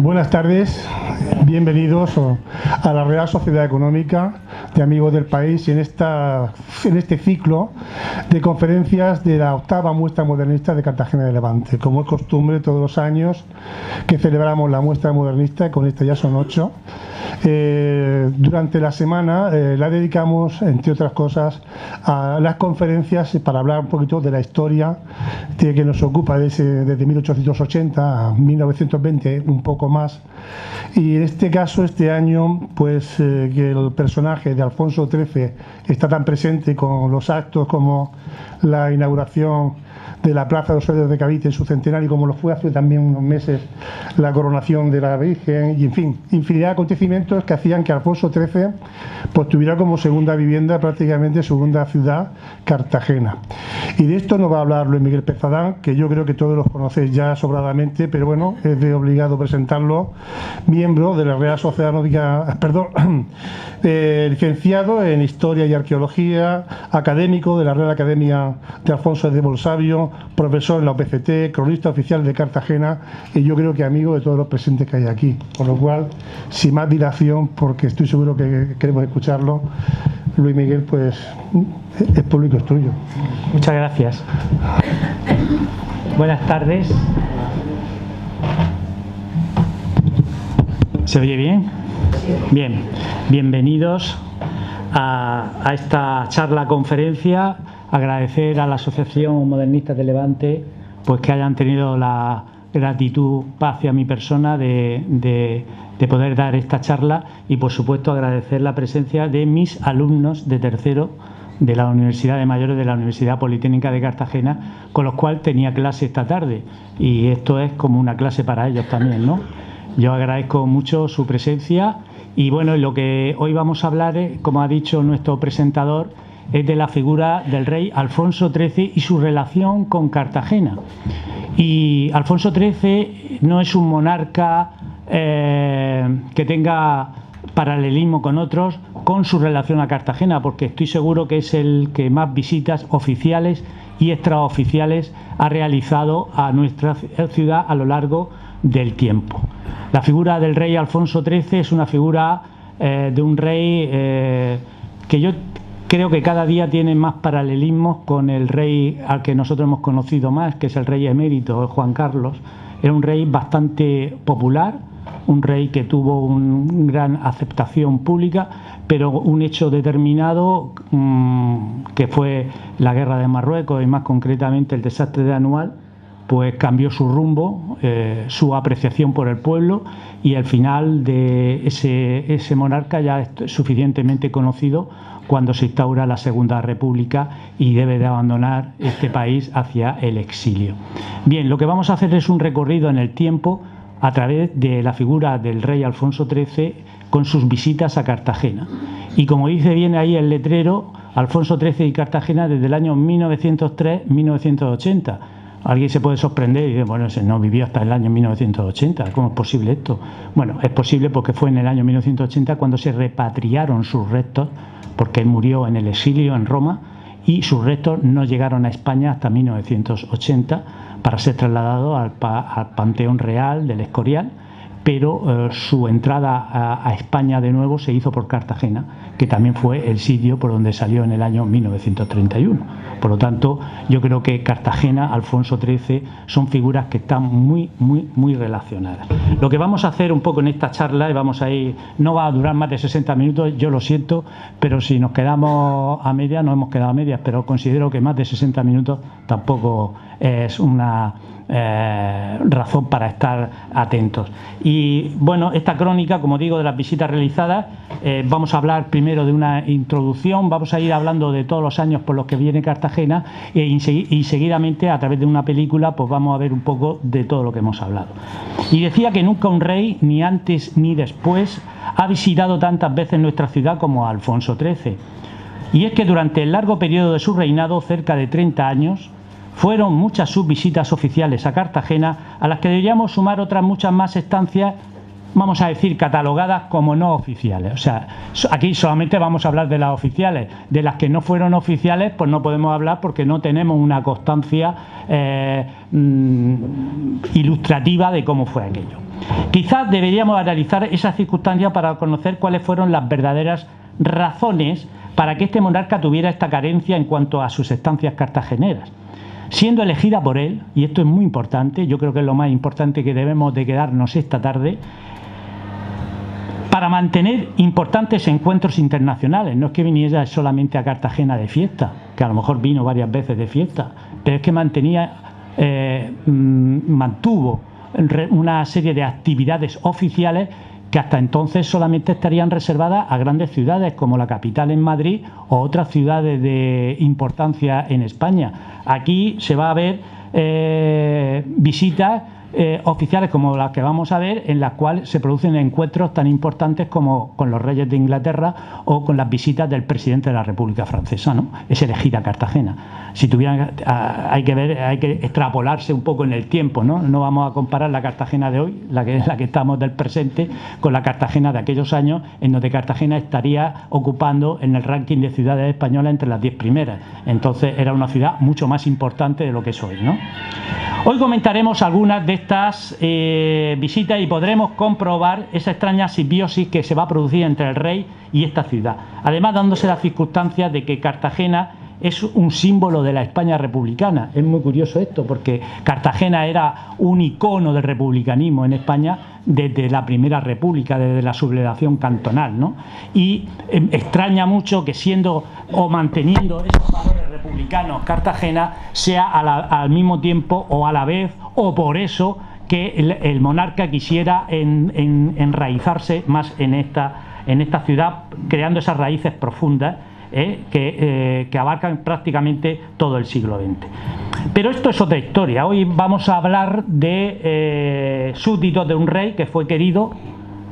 Buenas tardes, bienvenidos a la Real Sociedad Económica de Amigos del País en este ciclo de conferencias de la 8ª Muestra Modernista de Cartagena de Levante. Como es costumbre todos los años que celebramos la muestra modernista, con esta ya son 8. Durante la semana la dedicamos, entre otras cosas, a las conferencias para hablar un poquito de la historia que nos ocupa desde 1880 a 1920, un poco más. Y en este caso, este año, pues que el personaje de Alfonso XIII está tan presente con los actos como la inauguración de la Plaza de los Héroes de Cavite en su centenario, como lo fue hace también unos meses la coronación de la Virgen, y en fin, infinidad de acontecimientos que hacían que Alfonso XIII pues tuviera como segunda vivienda, prácticamente segunda ciudad, Cartagena. Y de esto nos va a hablar Luis Miguel Pezadán, que yo creo que todos los conocéis ya sobradamente, pero bueno, es de obligado presentarlo, miembro de la Real Sociedad Económica, licenciado en Historia y Arqueología, académico de la Real Academia de Alfonso de Bolsavio, profesor en la UPCT, cronista oficial de Cartagena, y yo creo que amigo de todos los presentes que hay aquí. Con lo cual, sin más dilación, porque estoy seguro que queremos escucharlo, Luis Miguel, pues es público, es tuyo. Muchas gracias. Buenas tardes. ¿Se oye bien? Bien. Bienvenidos a esta charla-conferencia. Agradecer a la Asociación Modernista de Levante pues que hayan tenido la gratitud hacia mi persona de poder dar esta charla, y por supuesto agradecer la presencia de mis alumnos de tercero de la Universidad de Mayores de la Universidad Politécnica de Cartagena, con los cuales tenía clase esta tarde, y esto es como una clase para ellos también, ¿no? Yo agradezco mucho su presencia, y bueno, lo que hoy vamos a hablar es, como ha dicho nuestro presentador, es de la figura del rey Alfonso XIII y su relación con Cartagena. Y Alfonso XIII no es un monarca que tenga paralelismo con otros con su relación a Cartagena, porque estoy seguro que es el que más visitas oficiales y extraoficiales ha realizado a nuestra ciudad a lo largo del tiempo. La figura del rey Alfonso XIII es una figura de un rey que yo creo que cada día tiene más paralelismos con el rey al que nosotros hemos conocido más, que es el rey emérito, Juan Carlos. Era un rey bastante popular, un rey que tuvo una gran aceptación pública, pero un hecho determinado que fue la guerra de Marruecos y más concretamente el desastre de Anual, pues cambió su rumbo, su apreciación por el pueblo, y al final de ese monarca ya es suficientemente conocido cuando se instaura la Segunda República y debe de abandonar este país hacia el exilio. Bien, lo que vamos a hacer es un recorrido en el tiempo a través de la figura del rey Alfonso XIII con sus visitas a Cartagena. Y como dice bien ahí el letrero, Alfonso XIII y Cartagena desde el año 1903-1980. Alguien se puede sorprender y dice, bueno, ese no vivió hasta el año 1980, ¿cómo es posible esto? Bueno, es posible porque fue en el año 1980 cuando se repatriaron sus restos, porque él murió en el exilio en Roma, y sus restos no llegaron a España hasta 1980 para ser trasladados al Panteón Real del Escorial, pero su entrada a España de nuevo se hizo por Cartagena, que también fue el sitio por donde salió en el año 1931. Por lo tanto, yo creo que Cartagena, Alfonso XIII, son figuras que están muy relacionadas. Lo que vamos a hacer un poco en esta charla, y vamos a ir, no va a durar más de 60 minutos, yo lo siento, pero si nos quedamos a medias, nos hemos quedado a medias, pero considero que más de 60 minutos tampoco es una razón para estar atentos. Y bueno, esta crónica, como digo, de las visitas realizadas, vamos a hablar primero de una introducción, vamos a ir hablando de todos los años por los que viene Cartagena, y seguidamente a través de una película pues vamos a ver un poco de todo lo que hemos hablado. Y decía que nunca un rey, ni antes ni después, ha visitado tantas veces nuestra ciudad como Alfonso XIII. Y es que durante el largo periodo de su reinado, cerca de 30 años, fueron muchas sus visitas oficiales a Cartagena, a las que deberíamos sumar otras muchas más estancias, vamos a decir, catalogadas como no oficiales. O sea, aquí solamente vamos a hablar de las oficiales. De las que no fueron oficiales, pues no podemos hablar porque no tenemos una constancia ilustrativa de cómo fue aquello. Quizás deberíamos analizar esas circunstancias para conocer cuáles fueron las verdaderas razones para que este monarca tuviera esta carencia en cuanto a sus estancias cartageneras. Siendo elegida por él, y esto es muy importante, yo creo que es lo más importante que debemos de quedarnos esta tarde, para mantener importantes encuentros internacionales. No es que viniera solamente a Cartagena de fiesta, que a lo mejor vino varias veces de fiesta, pero es que mantuvo una serie de actividades oficiales que hasta entonces solamente estarían reservadas a grandes ciudades como la capital en Madrid o otras ciudades de importancia en España. Aquí se va a ver visitas oficiales como las que vamos a ver, en las cuales se producen encuentros tan importantes como con los reyes de Inglaterra o con las visitas del presidente de la República Francesa, ¿no? Es elegida Cartagena. Si tuvieran, hay que extrapolarse un poco en el tiempo, ¿no? No vamos a comparar la Cartagena de hoy, la que estamos del presente, con la Cartagena de aquellos años, en donde Cartagena estaría ocupando en el ranking de ciudades españolas entre las 10 primeras. Entonces era una ciudad mucho más importante de lo que es hoy, ¿no? Hoy comentaremos algunas de estas visitas y podremos comprobar esa extraña simbiosis que se va a producir entre el rey y esta ciudad. Además, dándose las circunstancias de que Cartagena es un símbolo de la España republicana. Es muy curioso esto, porque Cartagena era un icono del republicanismo en España desde la Primera República, desde la sublevación cantonal, ¿no? Y extraña mucho que siendo o manteniendo esos valores republicanos Cartagena sea al mismo tiempo o a la vez o por eso que el monarca quisiera enraizarse más en esta ciudad, creando esas raíces profundas que abarcan prácticamente todo el siglo XX. Pero esto es otra historia. Hoy vamos a hablar de súbditos de un rey que fue querido,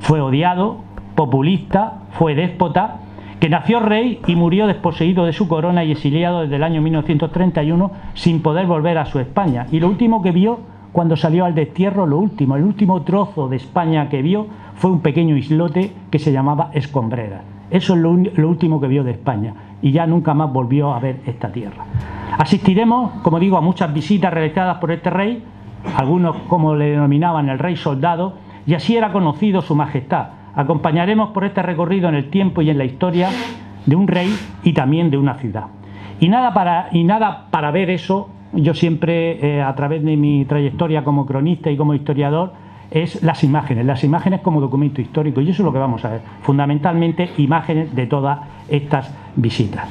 fue odiado, populista, fue déspota, que nació rey y murió desposeído de su corona y exiliado desde el año 1931 sin poder volver a su España. Y lo último que vio cuando salió al destierro, el último trozo de España que vio fue un pequeño islote que se llamaba Escombreras. Eso es lo último que vio de España y ya nunca más volvió a ver esta tierra. Asistiremos, como digo, a muchas visitas realizadas por este rey, algunos como le denominaban el rey soldado, y así era conocido su majestad. Acompañaremos por este recorrido en el tiempo y en la historia de un rey y también de una ciudad. Y nada para ver eso, yo siempre a través de mi trayectoria como cronista y como historiador, es las imágenes como documento histórico, y eso es lo que vamos a ver, fundamentalmente imágenes de todas estas visitas.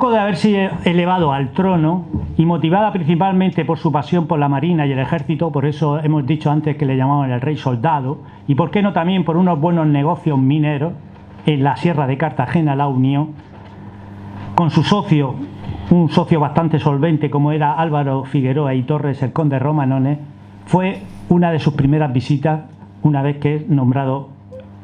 De haberse elevado al trono y motivada principalmente por su pasión por la marina y el ejército, por eso hemos dicho antes que le llamaban el rey soldado, y por qué no también por unos buenos negocios mineros en la sierra de Cartagena, la unió con su socio, un socio bastante solvente como era Álvaro Figueroa y Torres, el conde Romanones. Fue una de sus primeras visitas una vez que es nombrado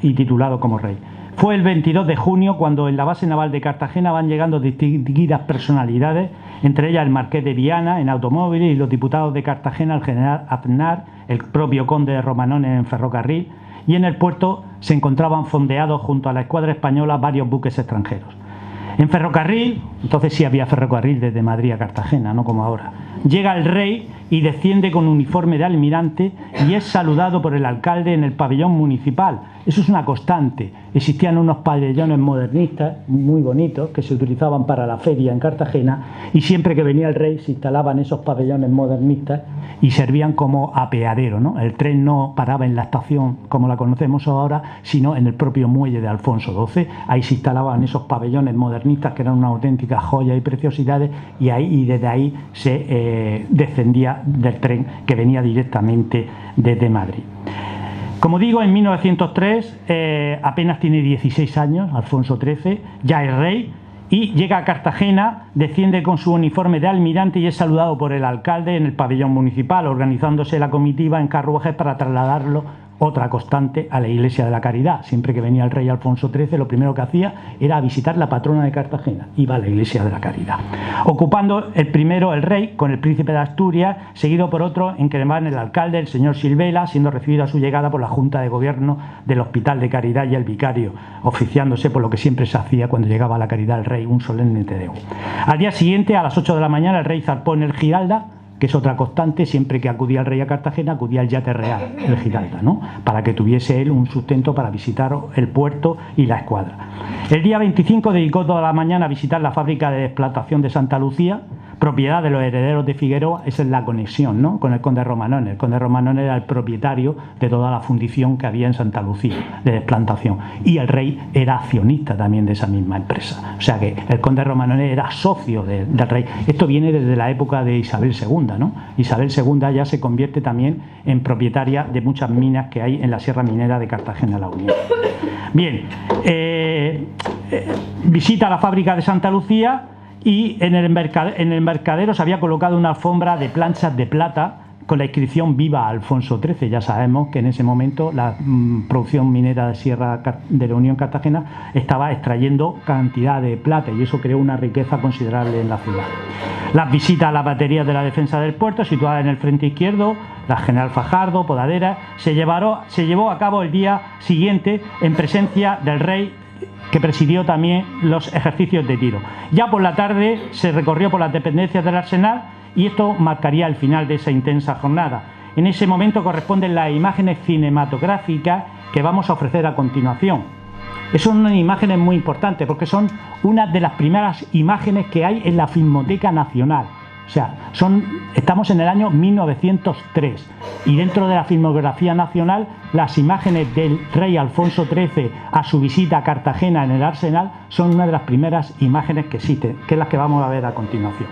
y titulado como rey. Fue el 22 de junio cuando en la base naval de Cartagena van llegando distinguidas personalidades, entre ellas el marqués de Viana en automóviles y los diputados de Cartagena, el general Aznar, el propio conde de Romanones en ferrocarril, y en el puerto se encontraban fondeados junto a la escuadra española varios buques extranjeros. En ferrocarril, entonces sí había ferrocarril desde Madrid a Cartagena, no como ahora, llega el rey y desciende con uniforme de almirante y es saludado por el alcalde en el pabellón municipal. Eso es una constante. Existían unos pabellones modernistas muy bonitos que se utilizaban para la feria en Cartagena, y siempre que venía el rey se instalaban esos pabellones modernistas y servían como apeadero, ¿no? El tren no paraba en la estación como la conocemos ahora, sino en el propio muelle de Alfonso XII. Ahí se instalaban esos pabellones modernistas que eran una auténtica joya y preciosidades, y desde ahí se descendía del tren que venía directamente desde Madrid. Como digo, en 1903 apenas tiene 16 años, Alfonso XIII, ya es rey, y llega a Cartagena, desciende con su uniforme de almirante y es saludado por el alcalde en el pabellón municipal, organizándose la comitiva en carruajes para trasladarlo, otra constante, a la Iglesia de la Caridad. Siempre que venía el rey Alfonso XIII, lo primero que hacía era visitar la patrona de Cartagena, iba a la Iglesia de la Caridad. Ocupando el primero el rey con el príncipe de Asturias, seguido por otro en que van el alcalde, el señor Silvela, siendo recibido a su llegada por la Junta de Gobierno del Hospital de Caridad y el vicario, oficiándose por lo que siempre se hacía cuando llegaba a la Caridad el rey, un solemne te deum. Al día siguiente, a las 8 de la mañana, el rey zarpó en el Giralda, que es otra constante. Siempre que acudía el rey a Cartagena, acudía al yate real, el Giralda, ¿no?, para que tuviese él un sustento para visitar el puerto y la escuadra. El día 25 dedicó toda la mañana a visitar la fábrica de explotación de Santa Lucía, propiedad de los herederos de Figueroa. Esa es la conexión, ¿no?, con el conde Romanones. El conde Romanones era el propietario de toda la fundición que había en Santa Lucía de desplantación, y el rey era accionista también de esa misma empresa. O sea que el conde Romanones era socio del rey. Esto viene desde la época de Isabel II, ¿no? Isabel II ya se convierte también en propietaria de muchas minas que hay en la Sierra Minera de Cartagena la Unión. Bien, visita la fábrica de Santa Lucía, y en el embarcadero se había colocado una alfombra de planchas de plata con la inscripción Viva Alfonso XIII. Ya sabemos que en ese momento la producción minera de Sierra de la Unión Cartagena estaba extrayendo cantidad de plata, y eso creó una riqueza considerable en la ciudad. Las visitas a las baterías de la defensa del puerto, situadas en el frente izquierdo, la General Fajardo, Podadera, se llevó a cabo el día siguiente en presencia del rey, que presidió también los ejercicios de tiro. Ya por la tarde se recorrió por las dependencias del Arsenal, y esto marcaría el final de esa intensa jornada. En ese momento corresponden las imágenes cinematográficas que vamos a ofrecer a continuación. Son unas imágenes muy importantes porque son una de las primeras imágenes que hay en la Filmoteca Nacional. O sea, estamos en el año 1903, y dentro de la filmografía nacional las imágenes del rey Alfonso XIII a su visita a Cartagena en el Arsenal son una de las primeras imágenes que existen, que es las que vamos a ver a continuación.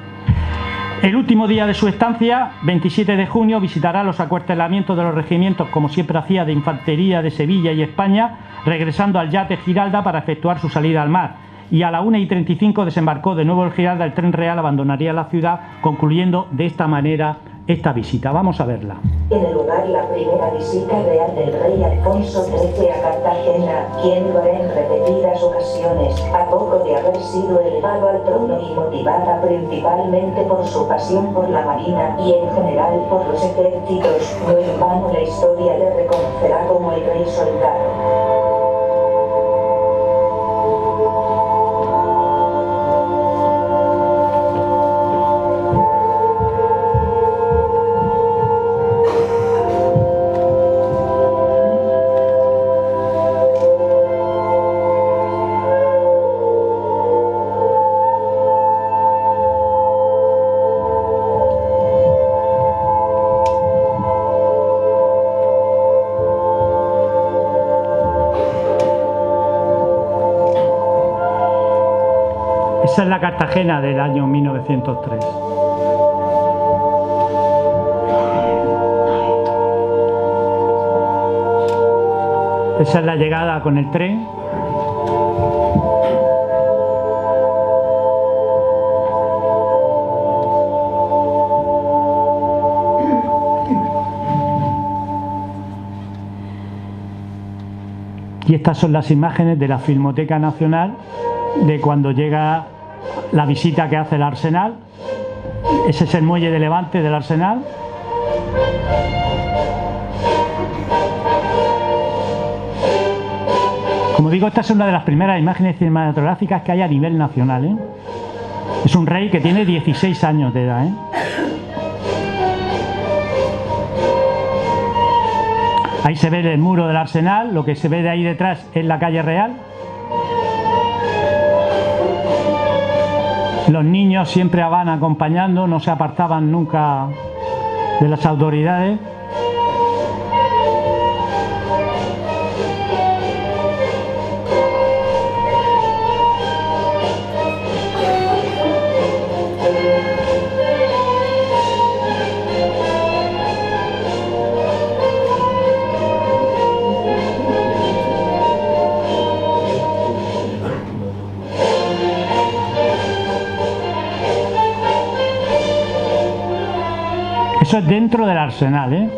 El último día de su estancia, 27 de junio, visitará los acuartelamientos de los regimientos, como siempre hacía, de infantería de Sevilla y España, regresando al yate Giralda para efectuar su salida al mar. Y a la 1:35 desembarcó de nuevo el Giralda. El tren real abandonaría la ciudad, concluyendo de esta manera esta visita. Vamos a verla. En el lugar la primera visita real del rey Alfonso XIII a Cartagena, quien lo hará en repetidas ocasiones, a poco de haber sido elevado al trono y motivada principalmente por su pasión por la marina y en general por los ejércitos. No en vano la historia le reconocerá como el rey soldado. Esa es la Cartagena del año 1903. Esa es la llegada con el tren. Y estas son las imágenes de la Filmoteca Nacional de cuando llega la visita que hace el Arsenal. Ese es el muelle de Levante del Arsenal. Como digo, esta es una de las primeras imágenes cinematográficas que hay a nivel nacional, ¿eh? Es un rey que tiene 16 años de edad, ¿eh? Ahí se ve el muro del Arsenal, lo que se ve de ahí detrás es la calle Real. Los niños siempre van acompañando, no se apartaban nunca de las autoridades. Eso es dentro del Arsenal, ¿eh?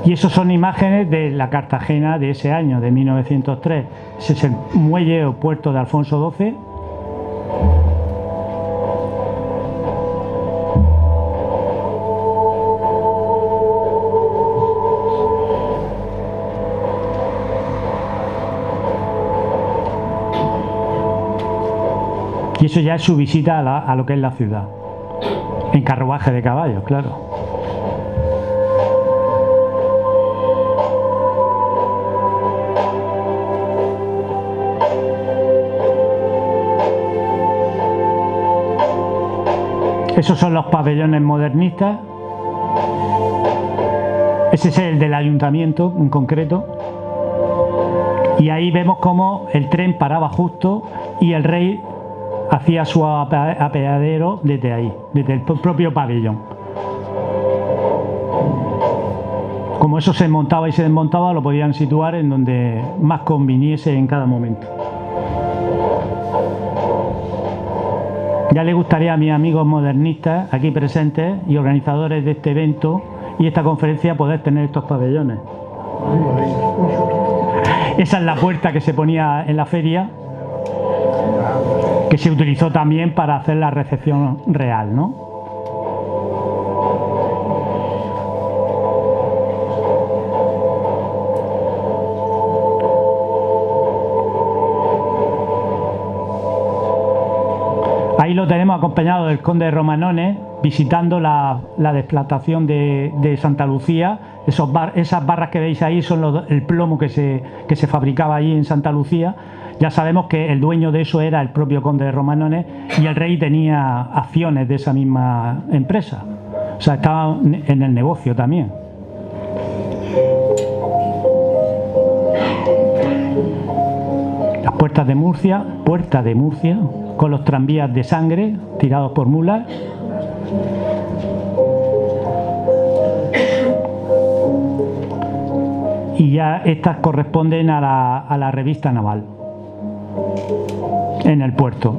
Y eso son imágenes de la Cartagena de ese año, de 1903. Ese es el muelle o puerto de Alfonso XII. Y eso ya es su visita a lo que es la ciudad. En carruaje de caballos, claro. Esos son los pabellones modernistas. Ese es el del ayuntamiento en concreto. Y ahí vemos cómo el tren paraba justo y el rey hacía su apeadero desde ahí, desde el propio pabellón. Como eso se montaba y se desmontaba, lo podían situar en donde más conviniese en cada momento. Ya le gustaría a mis amigos modernistas aquí presentes y organizadores de este evento y esta conferencia poder tener estos pabellones. Esa es la puerta que se ponía en la feria, que se utilizó también para hacer la recepción real, ¿no? Ahí lo tenemos acompañado del conde de Romanones, visitando la desplantación de Santa Lucía. Esas barras que veis ahí son el plomo que se fabricaba allí en Santa Lucía. Ya sabemos que el dueño de eso era el propio conde de Romanones y el rey tenía acciones de esa misma empresa. O sea, estaba en el negocio también. Las puertas de Murcia, puerta de Murcia, con los tranvías de sangre tirados por mulas. Y ya estas corresponden a la revista naval en el puerto.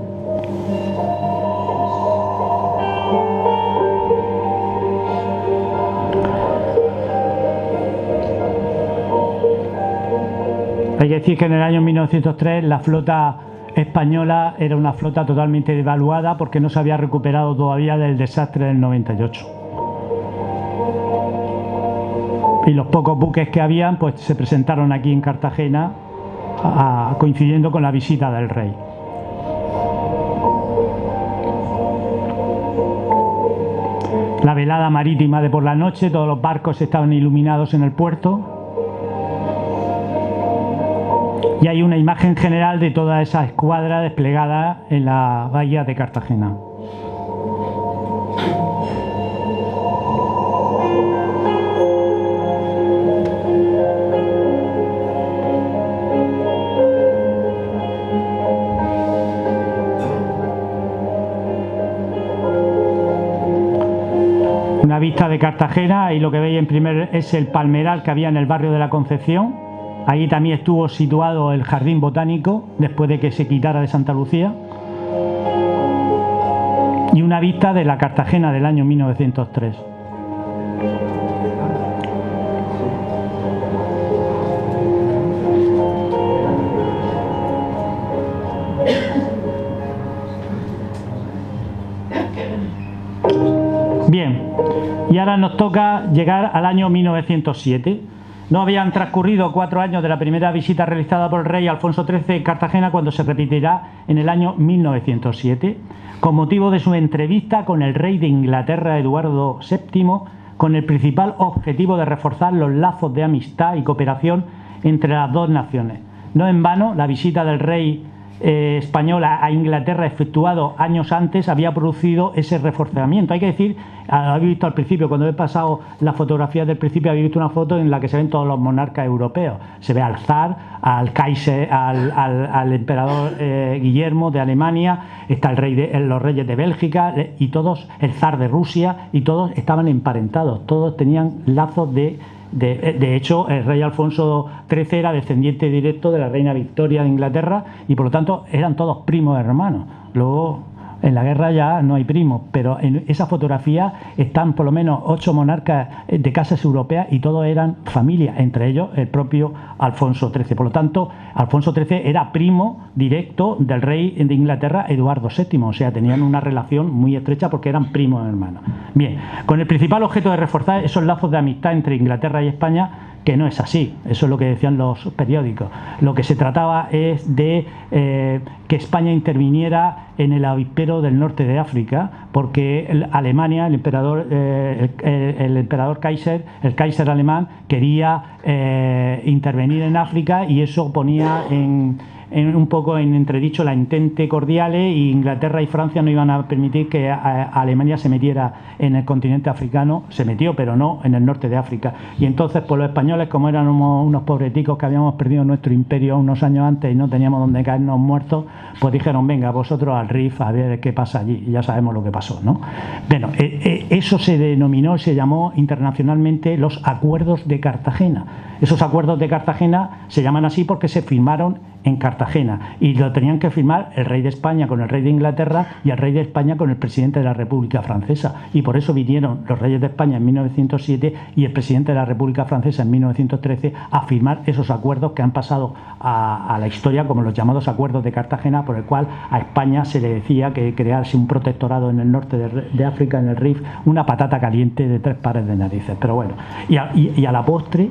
Hay que decir que en el año 1903 la flota española era una flota totalmente devaluada porque no se había recuperado todavía del desastre del 98. Y los pocos buques que habían pues se presentaron aquí en Cartagena coincidiendo con la visita del rey. La velada marítima de por la noche, todos los barcos estaban iluminados en el puerto. Y hay una imagen general de toda esa escuadra desplegada en la bahía de Cartagena. una vista de Cartagena, y lo que veis en primer es el palmeral que había en el barrio de la Concepción. Ahí también estuvo situado el jardín botánico después de que se quitara de Santa Lucía. Y una vista de la Cartagena del año 1903. Bien, y ahora nos toca llegar al año 1907. No habían transcurrido 4 años de la primera visita realizada por el rey Alfonso XIII en Cartagena, cuando se repetirá en el año 1907, con motivo de su entrevista con el rey de Inglaterra, Eduardo VII, con el principal objetivo de reforzar los lazos de amistad y cooperación entre las dos naciones. No en vano, la visita del rey español a Inglaterra, efectuado años antes, había producido ese reforzamiento. Hay que decir, habéis visto al principio, cuando he pasado las fotografías del principio, habéis visto una foto en la que se ven todos los monarcas europeos. Se ve al zar, al Kaiser, al emperador Guillermo de Alemania, está el rey los reyes de Bélgica, y todos, el zar de Rusia, y todos estaban emparentados, todos tenían lazos de hecho, el rey Alfonso XIII era descendiente directo de la reina Victoria de Inglaterra, y por lo tanto eran todos primos hermanos. Luego, en la guerra ya no hay primos, pero en esa fotografía están por lo menos 8 monarcas de casas europeas, y todos eran familia, entre ellos el propio Alfonso XIII. Por lo tanto, Alfonso XIII era primo directo del rey de Inglaterra, Eduardo VII, o sea, tenían una relación muy estrecha porque eran primos hermanos. Bien, con el principal objeto de reforzar esos lazos de amistad entre Inglaterra y España, que no es así, eso es lo que decían los periódicos. Lo que se trataba es de que España interviniera en el avispero del norte de África, porque Alemania, el emperador Kaiser, el Kaiser alemán, quería intervenir en África, y eso ponía un poco en entredicho la Entente Cordiale, y Inglaterra y Francia no iban a permitir que Alemania se metiera en el continente africano. Se metió, pero no en el norte de África. Y entonces, pues los españoles, como eran unos pobreticos que habíamos perdido nuestro imperio unos años antes y no teníamos donde caernos muertos, pues dijeron, venga, vosotros al Rif a ver qué pasa allí. Y ya sabemos lo que pasó, ¿no? Bueno, eso se denominó, se llamó internacionalmente los Acuerdos de Cartagena. Esos Acuerdos de Cartagena se llaman así porque se firmaron en Cartagena, y lo tenían que firmar el rey de España con el rey de Inglaterra, y el rey de España con el presidente de la República Francesa, y por eso vinieron los reyes de España en 1907 y el presidente de la República Francesa en 1913 a firmar esos acuerdos que han pasado a la historia como los llamados Acuerdos de Cartagena, por el cual a España se le decía que crearse un protectorado en el norte de África, en el Rif, una patata caliente de 3 pares de narices. Pero bueno, y a la postre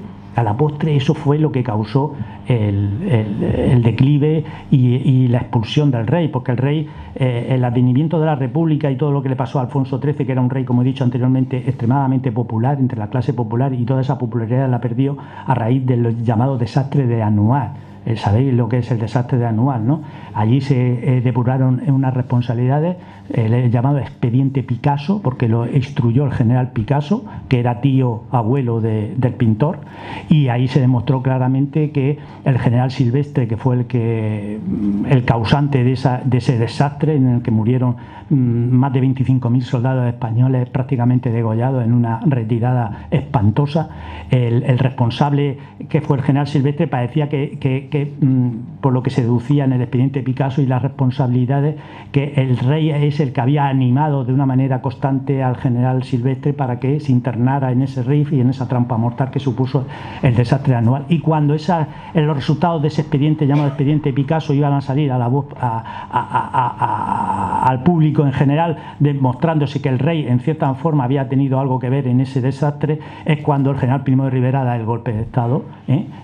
eso fue lo que causó el declive y la expulsión del rey, porque el rey, el advenimiento de la República y todo lo que le pasó a Alfonso XIII, que era un rey, como he dicho anteriormente, extremadamente popular entre la clase popular, y toda esa popularidad la perdió a raíz del llamado desastre de Anual. Sabéis lo que es el desastre de Anual, ¿no? Allí se depuraron unas responsabilidades, el llamado expediente Picasso, porque lo instruyó el general Picasso, que era tío abuelo del pintor, y ahí se demostró claramente que el general Silvestre, que fue el causante de ese desastre en el que murieron más de 25.000 soldados españoles prácticamente degollados en una retirada espantosa, el responsable, que fue el general Silvestre, parecía que por lo que se deducía en el expediente Picasso y las responsabilidades, que el rey es el que había animado de una manera constante al general Silvestre para que se internara en ese Rif y en esa trampa mortal que supuso el desastre Anual. Y cuando los resultados de ese expediente, llamado expediente Picasso, iban a salir a la voz al público en general, demostrándose que el rey en cierta forma había tenido algo que ver en ese desastre, es cuando el general Primo de Rivera da el golpe de Estado,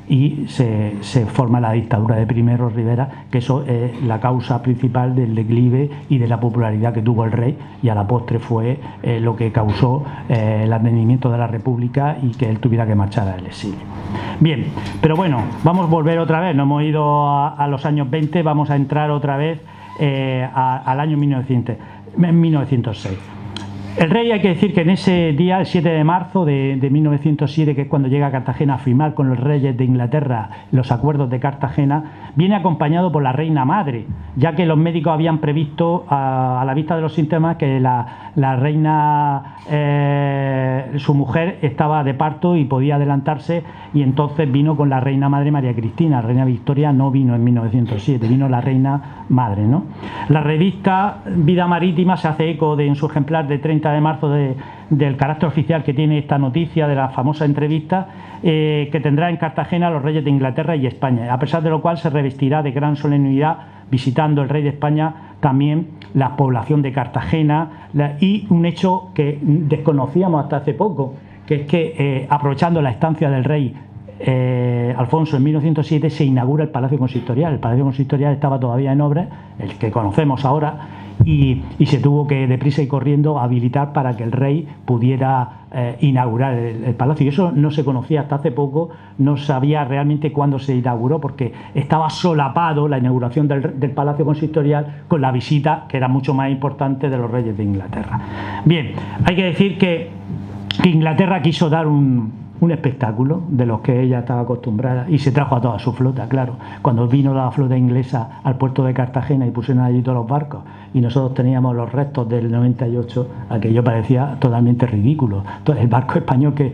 y se forma la dictadura de Primo de Rivera, que eso es la causa principal del declive y de la popularidad que tuvo el rey, y a la postre fue lo que causó el advenimiento de la República y que él tuviera que marchar al exilio. Bien, pero bueno, vamos a volver otra vez, no hemos ido a los años 20, vamos a entrar otra vez al año 1906. El rey, hay que decir que en ese día, el 7 de marzo de 1907, que es cuando llega a Cartagena a firmar con los reyes de Inglaterra los acuerdos de Cartagena, viene acompañado por la reina madre, ya que los médicos habían previsto, a la vista de los síntomas, que la reina, su mujer, estaba de parto y podía adelantarse, y entonces vino con la reina madre María Cristina. La reina Victoria no vino en 1907, vino la reina madre, ¿no? La revista Vida Marítima se hace eco en su ejemplar de 30 de marzo del carácter oficial que tiene esta noticia de la famosa entrevista que tendrá en Cartagena los reyes de Inglaterra y España, a pesar de lo cual se revestirá de gran solemnidad visitando el rey de España también la población de Cartagena, y un hecho que desconocíamos hasta hace poco, que es que aprovechando la estancia del rey Alfonso en 1907 se inaugura el Palacio Consistorial. El Palacio Consistorial estaba todavía en obra, el que conocemos ahora, y se tuvo que deprisa y corriendo habilitar para que el rey pudiera inaugurar el palacio, y eso no se conocía hasta hace poco, no sabía realmente cuándo se inauguró, porque estaba solapado la inauguración del Palacio Consistorial con la visita, que era mucho más importante, de los reyes de Inglaterra. Bien, hay que decir que Inglaterra quiso dar un espectáculo de los que ella estaba acostumbrada, y se trajo a toda su flota, claro. Cuando vino la flota inglesa al puerto de Cartagena y pusieron allí todos los barcos, y nosotros teníamos los restos del 98, aquello parecía totalmente ridículo. El barco español que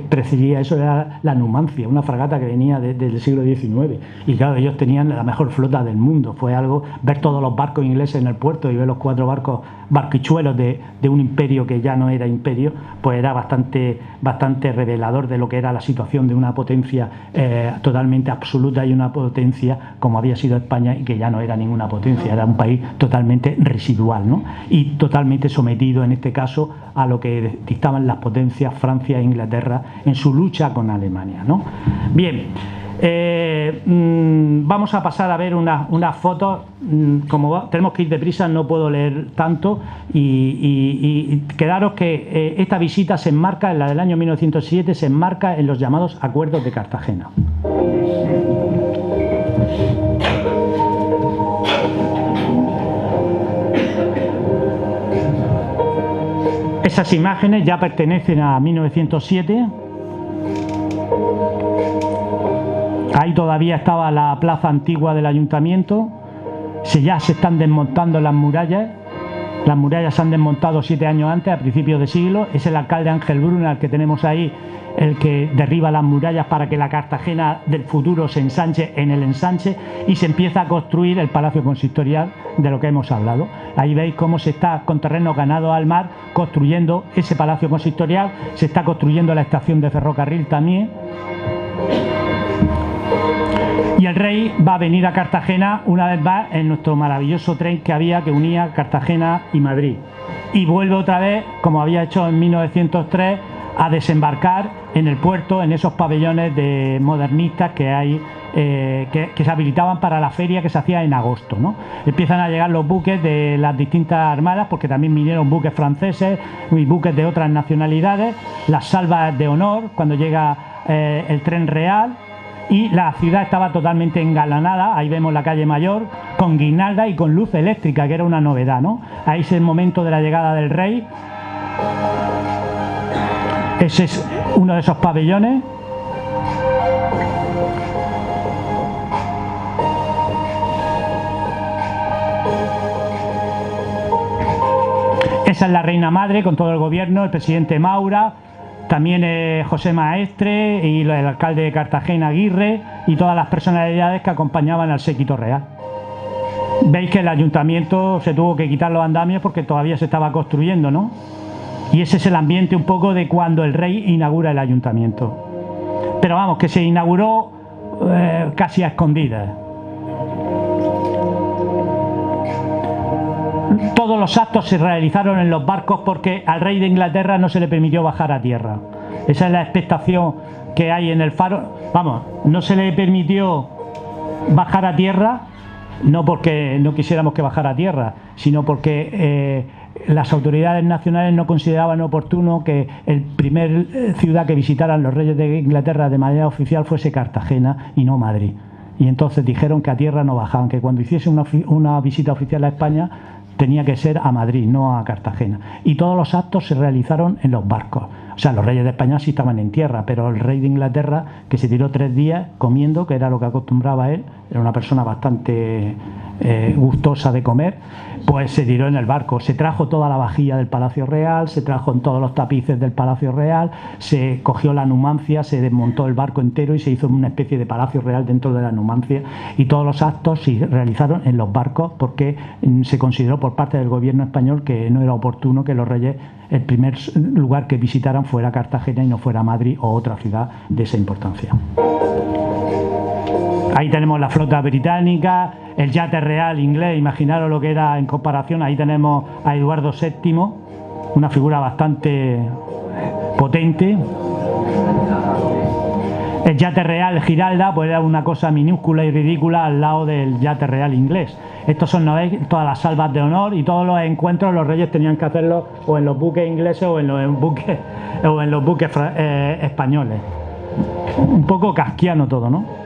precedía eso era la Numancia, una fragata que venía del siglo XIX, y claro, ellos tenían la mejor flota del mundo. Fue algo, ver todos los barcos ingleses en el puerto y ver los 4 barquichuelos de un imperio que ya no era imperio, pues era bastante revelador de lo que era la situación de una potencia totalmente absoluta, y una potencia como había sido España, y que ya no era ninguna potencia, era un país totalmente residual, ¿no? Y totalmente sometido en este caso a lo que dictaban las potencias Francia e Inglaterra en su lucha con Alemania, ¿no? Bien, vamos a pasar a ver unas fotos. Como tenemos que ir deprisa, no puedo leer tanto, y quedaros que esta visita se enmarca, en la del año 1907, se enmarca en los llamados Acuerdos de Cartagena. Esas imágenes ya pertenecen a 1907. Ahí todavía estaba la plaza antigua del ayuntamiento. Ya se están desmontando las murallas. Las murallas se han desmontado 7 años antes, a principios de siglo. Es el alcalde Ángel Bruna, el que tenemos ahí, el que derriba las murallas para que la Cartagena del futuro se ensanche en el ensanche, y se empieza a construir el Palacio Consistorial, de lo que hemos hablado. Ahí veis cómo se está, con terrenos ganados al mar, construyendo ese Palacio Consistorial. Se está construyendo la estación de ferrocarril también. Y el rey va a venir a Cartagena una vez más en nuestro maravilloso tren que había, que unía Cartagena y Madrid. Y vuelve otra vez, como había hecho en 1903, a desembarcar en el puerto, en esos pabellones de modernistas que hay, que se habilitaban para la feria que se hacía en agosto, ¿no? Empiezan a llegar los buques de las distintas armadas, porque también vinieron buques franceses y buques de otras nacionalidades, las salvas de honor, cuando llega el tren real. Y la ciudad estaba totalmente engalanada. Ahí vemos la calle Mayor con guirnalda y con luz eléctrica, que era una novedad, ¿no? Ahí es el momento de la llegada del rey. Ese es uno de esos pabellones. Esa es la reina madre con todo el gobierno, el presidente Maura, también José Maestre y el alcalde de Cartagena, Aguirre, y todas las personalidades que acompañaban al séquito real. Veis que el ayuntamiento se tuvo que quitar los andamios porque todavía se estaba construyendo, ¿no? Y ese es el ambiente un poco de cuando el rey inaugura el ayuntamiento. Pero vamos, que se inauguró casi a escondidas. Todos los actos se realizaron en los barcos porque al rey de Inglaterra no se le permitió bajar a tierra. Esa es la expectación que hay en el faro. Vamos, no se le permitió bajar a tierra, no porque no quisiéramos que bajara a tierra, sino porque las autoridades nacionales no consideraban oportuno que el primer ciudad que visitaran los reyes de Inglaterra de manera oficial fuese Cartagena y no Madrid. Y entonces dijeron que a tierra no bajaban, que cuando hiciese una visita oficial a España tenía que ser a Madrid, no a Cartagena. Y todos los actos se realizaron en los barcos. O sea, los reyes de España sí estaban en tierra, pero el rey de Inglaterra, que se tiró 3 días comiendo, que era lo que acostumbraba él, era una persona bastante gustosa de comer, pues se tiró en el barco. Se trajo toda la vajilla del Palacio Real, se trajo en todos los tapices del Palacio Real, se cogió la Numancia, se desmontó el barco entero y se hizo una especie de Palacio Real dentro de la Numancia, y todos los actos se realizaron en los barcos porque se consideró por parte del gobierno español que no era oportuno que los reyes, el primer lugar que visitaran fuera Cartagena y no fuera Madrid o otra ciudad de esa importancia. Ahí tenemos la flota británica, el yate real inglés, imaginaros lo que era en comparación. Ahí tenemos a Eduardo VII, una figura bastante potente. El yate real Giralda pues era una cosa minúscula y ridícula al lado del yate real inglés. Estos son, ¿no veis?, todas las salvas de honor, y todos los encuentros los reyes tenían que hacerlos o en los buques ingleses o en los buques españoles. Un poco kafkiano todo, ¿no?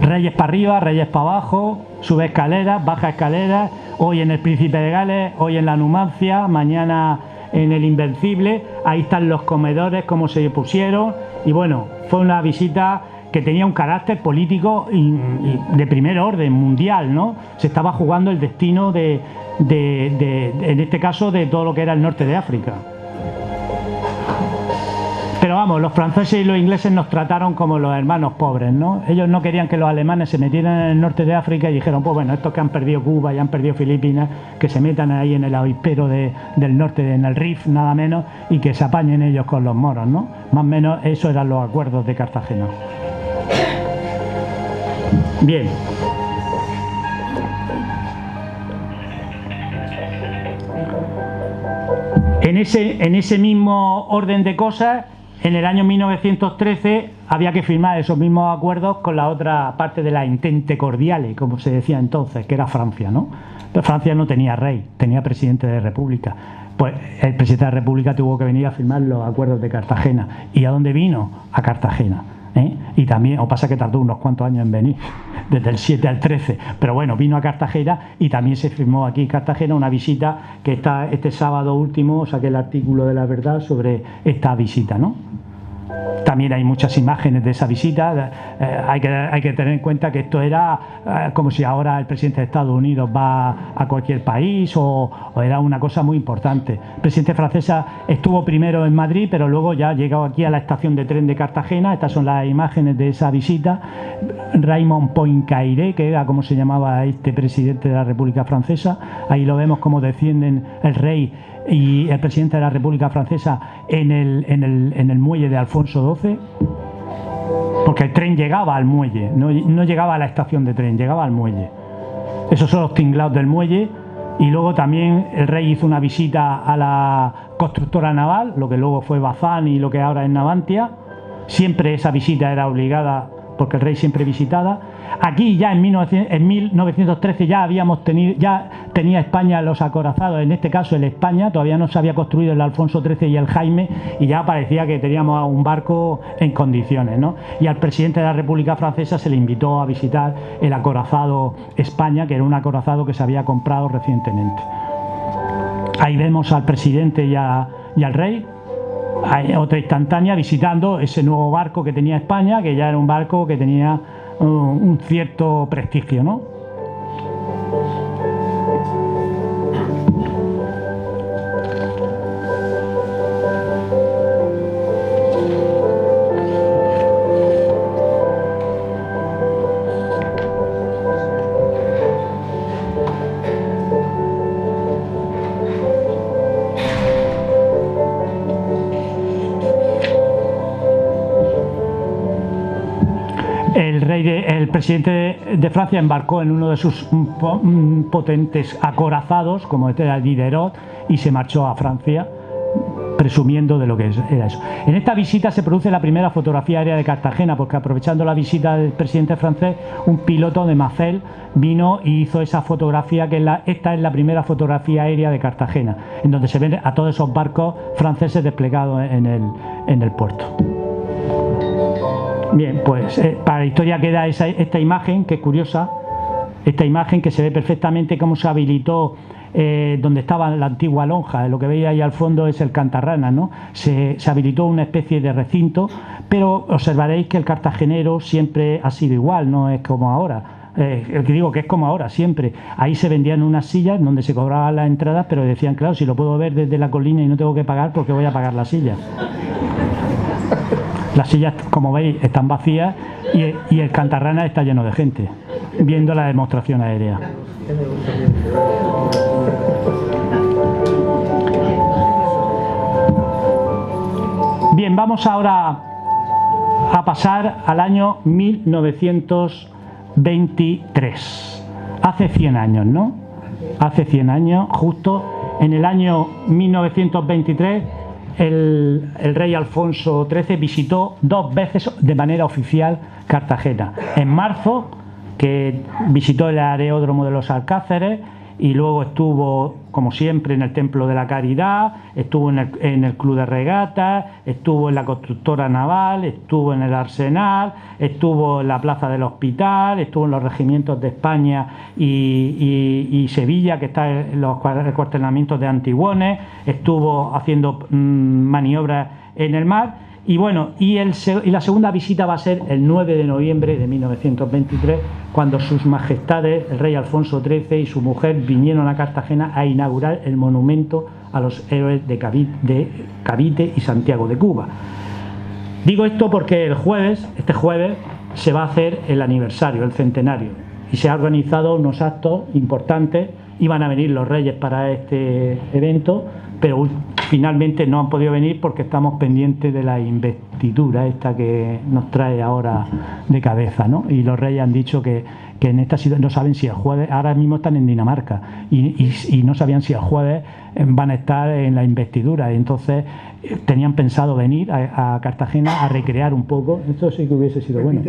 Reyes para arriba, reyes para abajo, sube escaleras, baja escaleras, hoy en el Príncipe de Gales, hoy en la Numancia, mañana en el Invencible. Ahí están los comedores, cómo se pusieron, y bueno, fue una visita que tenía un carácter político y de primer orden mundial, ¿no? Se estaba jugando el destino en este caso, de todo lo que era el norte de África. Pero vamos, los franceses y los ingleses nos trataron como los hermanos pobres, ¿no? Ellos no querían que los alemanes se metieran en el norte de África y dijeron, pues bueno, estos que han perdido Cuba y han perdido Filipinas, que se metan ahí en el avispero del norte, en el Rif, nada menos, y que se apañen ellos con los moros, ¿no? Más o menos esos eran los acuerdos de Cartagena. Bien. En ese mismo orden de cosas, en el año 1913 había que firmar esos mismos acuerdos con la otra parte de la Entente Cordiale, como se decía entonces, que era Francia, ¿no? Pero Francia no tenía rey, tenía presidente de república. Pues el presidente de la república tuvo que venir a firmar los acuerdos de Cartagena. ¿Y a dónde vino? A Cartagena. Y también, o pasa que tardó unos cuantos años en venir, desde el 7 al 13, pero bueno, vino a Cartagena y también se firmó aquí en Cartagena una visita que está este sábado último, saqué el artículo de La Verdad sobre esta visita, ¿no? También hay muchas imágenes de esa visita. Hay que tener en cuenta que esto era como si ahora el presidente de Estados Unidos va a cualquier país, o era una cosa muy importante. El presidente francés estuvo primero en Madrid, pero luego ya llegó aquí a la estación de tren de Cartagena. Estas son las imágenes de esa visita. Raymond Poincaré, que era como se llamaba este presidente de la República Francesa. Ahí lo vemos como descienden el rey y el presidente de la República Francesa en el muelle de Alfonso XII, porque el tren llegaba al muelle, no llegaba a la estación de tren, llegaba al muelle. Esos son los tinglados del muelle. Y luego también el rey hizo una visita a la constructora naval, lo que luego fue Bazán y lo que ahora es Navantia. Siempre esa visita era obligada, porque el rey siempre visitaba. Aquí ya en 1913 ya tenía España los acorazados, en este caso el España, todavía no se había construido el Alfonso XIII y el Jaime, y ya parecía que teníamos un barco en condiciones, ¿no? Y al presidente de la República Francesa se le invitó a visitar el acorazado España, que era un acorazado que se había comprado recientemente. Ahí vemos al presidente y al rey. Hay otra instantánea visitando ese nuevo barco que tenía España, que ya era un barco que tenía un cierto prestigio, ¿no? El presidente de Francia embarcó en uno de sus potentes acorazados, como era el Diderot, y se marchó a Francia, presumiendo de lo que era eso. En esta visita se produce la primera fotografía aérea de Cartagena, porque aprovechando la visita del presidente francés, un piloto de Macel vino y hizo esa fotografía, esta es la primera fotografía aérea de Cartagena, en donde se ven a todos esos barcos franceses desplegados en el puerto. Bien, pues para la historia queda esta imagen, que es curiosa, esta imagen que se ve perfectamente cómo se habilitó donde estaba la antigua lonja. Lo que veis ahí al fondo es el Cantarranas, ¿no? Se habilitó una especie de recinto, pero observaréis que el cartagenero siempre ha sido igual, no es como ahora. Digo que es como ahora, siempre. Ahí se vendían unas sillas donde se cobraban las entradas, pero decían, claro, si lo puedo ver desde la colina y no tengo que pagar, ¿por qué voy a pagar la silla? Las sillas, como veis, están vacías y el Cantarranas está lleno de gente, viendo la demostración aérea. Bien, vamos ahora a pasar al año 1923. Hace 100 años, ¿no? Hace 100 años, justo en el año 1923, el rey Alfonso XIII visitó 2 veces de manera oficial Cartagena. En marzo, que visitó el aeródromo de los Alcázares, y luego estuvo, como siempre, en el Templo de la Caridad, estuvo en el Club de Regatas, estuvo en la Constructora Naval, estuvo en el Arsenal, estuvo en la Plaza del Hospital, estuvo en los regimientos de España y Sevilla, que está en los cuartelamientos de Antiguones, estuvo haciendo maniobras en el mar. Y bueno, y la segunda visita va a ser el 9 de noviembre de 1923, cuando sus majestades, el rey Alfonso XIII y su mujer, vinieron a Cartagena a inaugurar el monumento a los héroes de Cavite y Santiago de Cuba. Digo esto porque este jueves, se va a hacer el aniversario, el centenario, y se han organizado unos actos importantes. Iban a venir los reyes para este evento, pero finalmente no han podido venir porque estamos pendientes de la investidura esta que nos trae ahora de cabeza, ¿no? Y los reyes han dicho que en esta situación no saben si el jueves, ahora mismo están en Dinamarca y no sabían si el jueves van a estar en la investidura, y entonces tenían pensado venir a Cartagena a recrear un poco. Esto sí que hubiese sido bueno.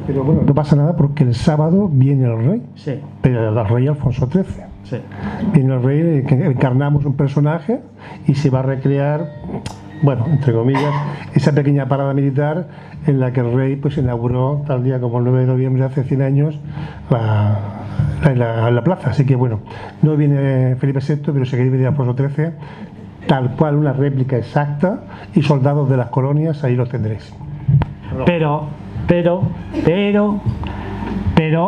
Pero bueno, no pasa nada porque el sábado viene el rey, sí, pero el rey Alfonso XIII. Sí. Viene el rey, que encarnamos un personaje y se va a recrear, bueno, entre comillas, esa pequeña parada militar en la que el rey pues inauguró tal día como el 9 de noviembre hace 100 años la plaza. Así que bueno, no viene Felipe VI, pero sí que viene Alfonso XIII, tal cual, una réplica exacta, y soldados de las colonias, ahí los tendréis. Pero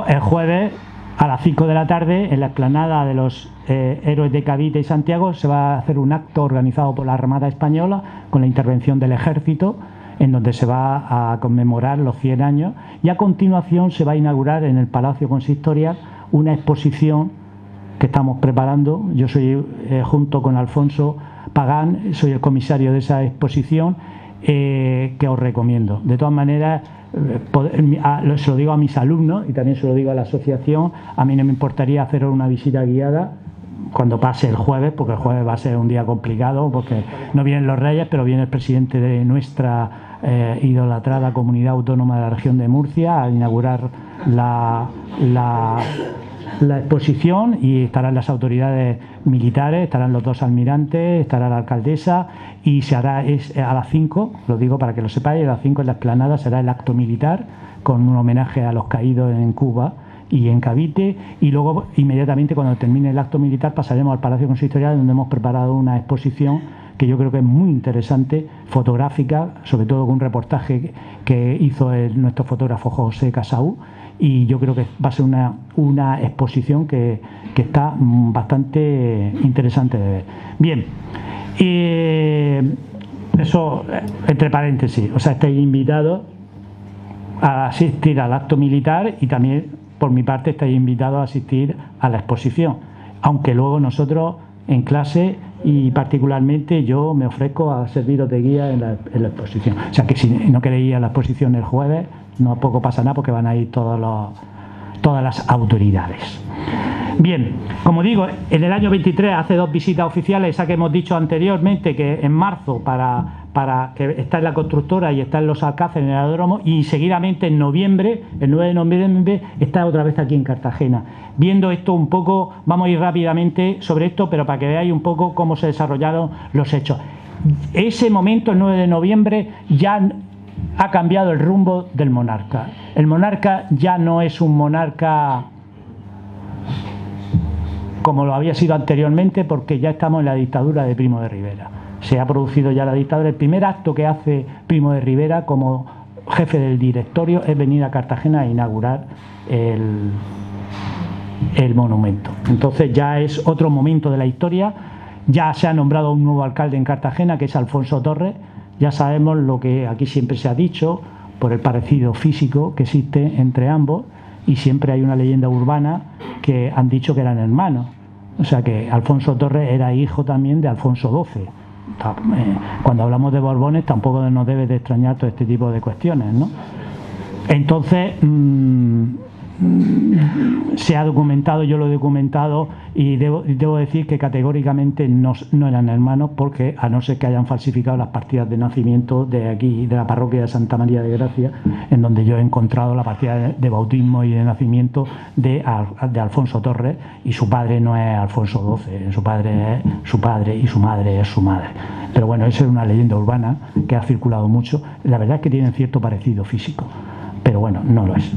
el jueves a las 5 de la tarde, en la explanada de los héroes de Cavite y Santiago, se va a hacer un acto organizado por la Armada Española con la intervención del Ejército, en donde se va a conmemorar los 100 años, y a continuación se va a inaugurar en el Palacio Consistorial una exposición que estamos preparando. Yo soy, junto con Alfonso Pagán, soy el comisario de esa exposición, que os recomiendo. De todas maneras, se lo digo a mis alumnos y también se lo digo a la asociación, a mí no me importaría hacer una visita guiada cuando pase el jueves, porque el jueves va a ser un día complicado, porque no vienen los reyes, pero viene el presidente de nuestra idolatrada comunidad autónoma de la región de Murcia a inaugurar la exposición, y estarán las autoridades militares, estarán los 2 almirantes, estará la alcaldesa, y se hará a las 5, lo digo para que lo sepáis, a las 5 en la explanada será el acto militar con un homenaje a los caídos en Cuba y en Cavite, y luego inmediatamente cuando termine el acto militar pasaremos al Palacio Consistorial, donde hemos preparado una exposición que yo creo que es muy interesante, fotográfica, sobre todo con un reportaje que hizo nuestro fotógrafo José Casaú, y yo creo que va a ser una exposición que está bastante interesante de ver. Bien, eso entre paréntesis, o sea, estáis invitados a asistir al acto militar, y también por mi parte estáis invitados a asistir a la exposición, aunque luego nosotros en clase, y particularmente yo me ofrezco a serviros de guía en la exposición. O sea que si no queréis ir a la exposición el jueves, no poco pasa nada, porque van a ir todas las autoridades. Bien, como digo, en el año 23 hace 2 visitas oficiales, esa que hemos dicho anteriormente, que en marzo para que está en la constructora y está en los Alcázares, en el aeródromo, y seguidamente en noviembre, el 9 de noviembre, está otra vez aquí en Cartagena. Viendo esto un poco, vamos a ir rápidamente sobre esto, pero para que veáis un poco cómo se desarrollaron los hechos. Ese momento, el 9 de noviembre, ya ha cambiado el rumbo del monarca. El monarca ya no es un monarca como lo había sido anteriormente, porque ya estamos en la dictadura de Primo de Rivera. Se ha producido ya la dictadura. El primer acto que hace Primo de Rivera como jefe del directorio es venir a Cartagena a inaugurar el monumento. Entonces ya es otro momento de la historia. Ya se ha nombrado un nuevo alcalde en Cartagena, que es Alfonso Torres. Ya sabemos lo que aquí siempre se ha dicho, por el parecido físico que existe entre ambos, y siempre hay una leyenda urbana que han dicho que eran hermanos. O sea que Alfonso Torres era hijo también de Alfonso XII. Cuando hablamos de Borbones tampoco nos debe de extrañar todo este tipo de cuestiones, ¿no? Entonces se ha documentado, yo lo he documentado, y debo decir que categóricamente no eran hermanos, porque a no ser que hayan falsificado las partidas de nacimiento de aquí, de la parroquia de Santa María de Gracia, en donde yo he encontrado la partida de bautismo y de nacimiento de Alfonso Torres, y su padre no es Alfonso XII, su padre es su padre y su madre es su madre. Pero bueno, esa es una leyenda urbana que ha circulado mucho. La verdad es que tienen cierto parecido físico, pero bueno, no lo es.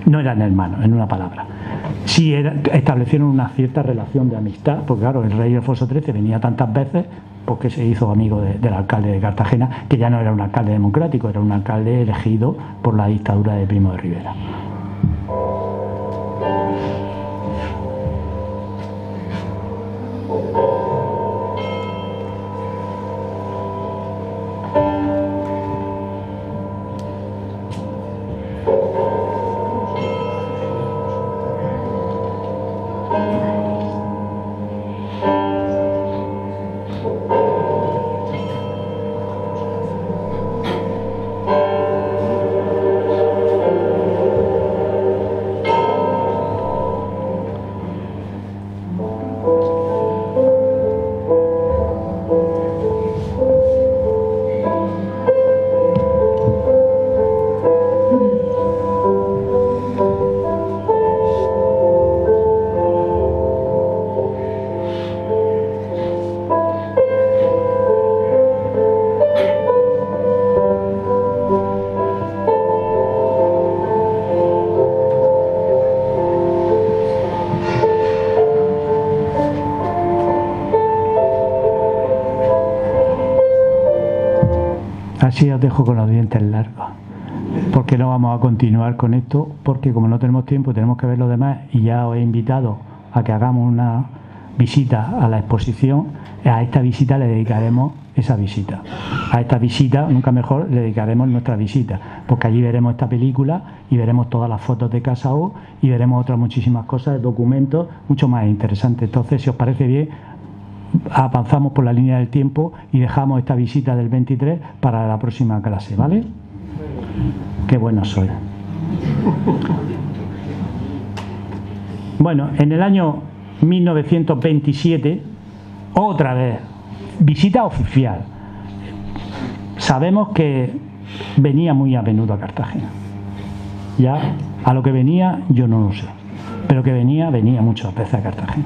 No eran hermanos, en una palabra. Sí establecieron una cierta relación de amistad, porque claro, el rey Alfonso XIII venía tantas veces porque se hizo amigo del alcalde de Cartagena, que ya no era un alcalde democrático, era un alcalde elegido por la dictadura de Primo de Rivera. Así os dejo con los dientes largos, porque no vamos a continuar con esto, porque como no tenemos tiempo tenemos que ver lo demás, y ya os he invitado a que hagamos una visita a la exposición. A esta visita le dedicaremos esa visita. A esta visita, nunca mejor, le dedicaremos nuestra visita, porque allí veremos esta película y veremos todas las fotos de Casa O y veremos otras muchísimas cosas, documentos mucho más interesantes. Entonces, si os parece bien, avanzamos por la línea del tiempo y dejamos esta visita del 23 para la próxima clase, ¿vale? Qué bueno soy. Bueno, en el año 1927, otra vez, visita oficial. Sabemos que venía muy a menudo a Cartagena. Ya, a lo que venía yo no lo sé, pero que venía muchas veces a Cartagena.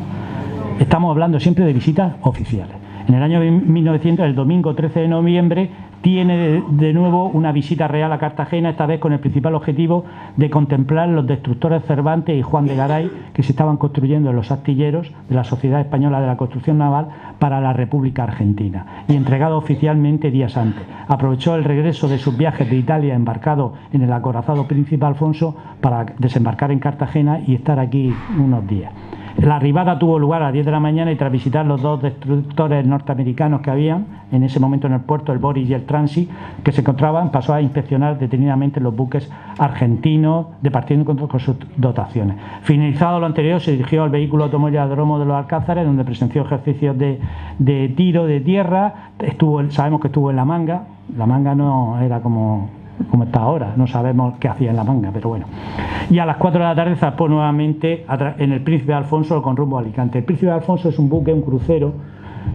Estamos hablando siempre de visitas oficiales. En el año 1900, el domingo 13 de noviembre, tiene de nuevo una visita real a Cartagena, esta vez con el principal objetivo de contemplar los destructores Cervantes y Juan de Garay que se estaban construyendo en los astilleros de la Sociedad Española de la Construcción Naval para la República Argentina, y entregado oficialmente días antes. Aprovechó el regreso de sus viajes de Italia, embarcado en el acorazado Príncipe Alfonso, para desembarcar en Cartagena y estar aquí unos días. La arribada tuvo lugar a las 10 de la mañana y tras visitar los dos destructores norteamericanos que habían en ese momento en el puerto, el Boris y el Transit, que se encontraban, pasó a inspeccionar detenidamente los buques argentinos, departiendo con sus dotaciones. Finalizado lo anterior, se dirigió al vehículo automóviladromo de los Alcázares, donde presenció ejercicios de tiro de tierra. Sabemos que estuvo en La Manga. La Manga no era como está ahora, no sabemos qué hacía en La Manga, pero bueno. Y a las 4 de la tarde zarpó nuevamente en el Príncipe Alfonso con rumbo a Alicante. El Príncipe Alfonso es un buque, un crucero,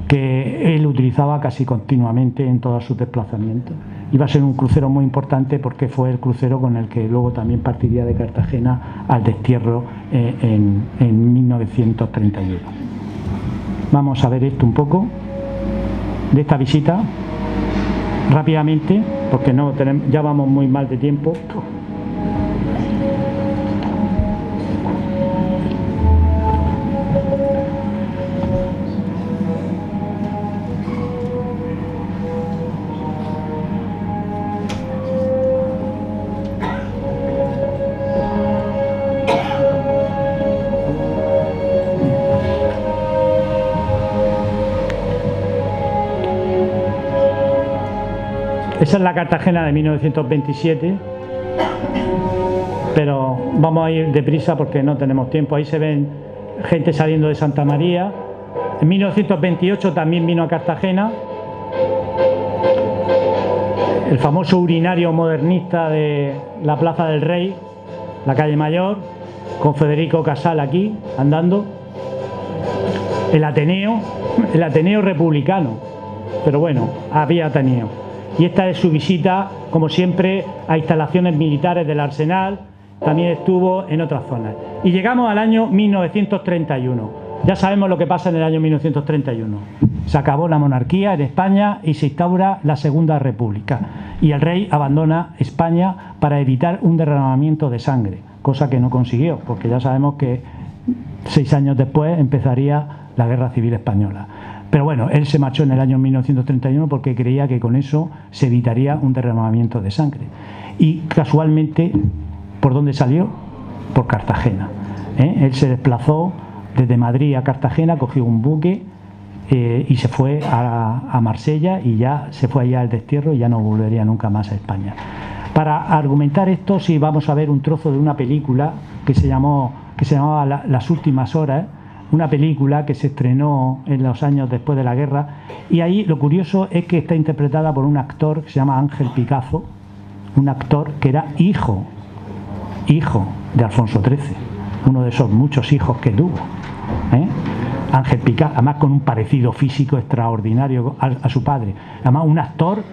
que él utilizaba casi continuamente en todos sus desplazamientos. Iba a ser un crucero muy importante porque fue el crucero con el que luego también partiría de Cartagena al destierro en 1931. Vamos a ver esto un poco de esta visita rápidamente, porque no tenemos, ya vamos muy mal de tiempo. Esa es la Cartagena de 1927, pero vamos a ir deprisa porque no tenemos tiempo. Ahí se ven gente saliendo de Santa María. En 1928 también vino a Cartagena el famoso urinario modernista de la Plaza del Rey, la calle Mayor, con Federico Casal aquí andando. El Ateneo republicano, pero bueno, había Ateneo. Y esta es su visita, como siempre, a instalaciones militares del Arsenal. También estuvo en otras zonas. Y llegamos al año 1931. Ya sabemos lo que pasa en el año 1931. Se acabó la monarquía en España y se instaura la Segunda República. Y el rey abandona España para evitar un derramamiento de sangre, cosa que no consiguió, porque ya sabemos que 6 años después empezaría la Guerra Civil Española. Pero bueno, él se marchó en el año 1931 porque creía que con eso se evitaría un derramamiento de sangre. Y casualmente, ¿por dónde salió? Por Cartagena. Él se desplazó desde Madrid a Cartagena, cogió un buque y se fue a Marsella, y ya se fue allá al destierro y ya no volvería nunca más a España. Para argumentar esto, sí, vamos a ver un trozo de una película que se llamaba Las últimas horas, una película que se estrenó en los años después de la guerra, y ahí lo curioso es que está interpretada por un actor que se llama Ángel Picazo, un actor que era hijo de Alfonso XIII, uno de esos muchos hijos que tuvo, Ángel Picazo, además con un parecido físico extraordinario a su padre, además un actor